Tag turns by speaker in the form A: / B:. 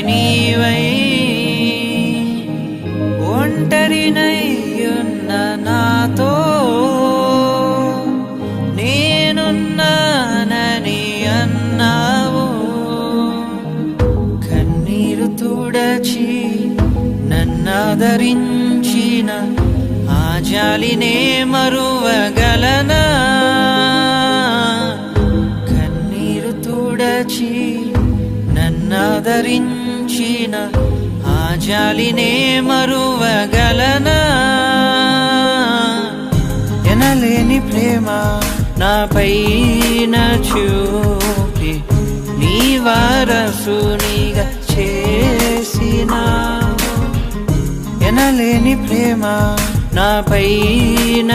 A: నీవై ఒంటరినయ్యున్న నాతో నేనున్నానని అన్నావు. కన్నీరు తుడచి నన్నాదరించిన ఆ జాలినే మరువగలనా? కన్నీరు తుడచి నన్నాదరించిన ఆ జాలినే మరువగలనా? ఎనలేని ప్రేమ నాపైన చూపి నీ వారసునిగా చేసినావు. ఎనలేని ప్రేమ నాపైన